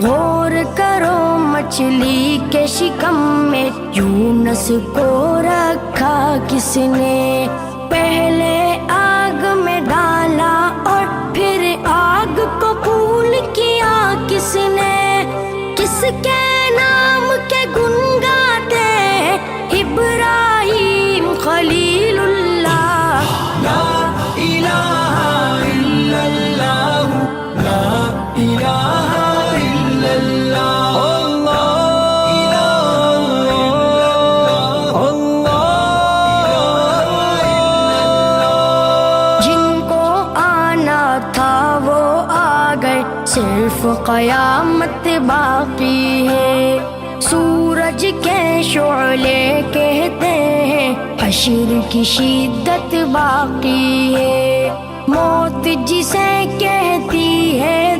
غور کرو مچھلی کے شکم میں یونس کو رکھا کس نے؟ پہلے آگ میں ڈالا اور پھر آگ کو پھول کیا کس نے؟ کس کے نام کے گن گاتے ابراہیم خلیل اللہ؟ لا الہ الا اللہ، لا الہ الا اللہ، جن کو آنا تھا وہ آ گئے، صرف قیامت باقی ہے۔ سورج کے شعلے کہتے ہیں حشر کی شدت باقی ہے۔ موت جسے کہتی ہے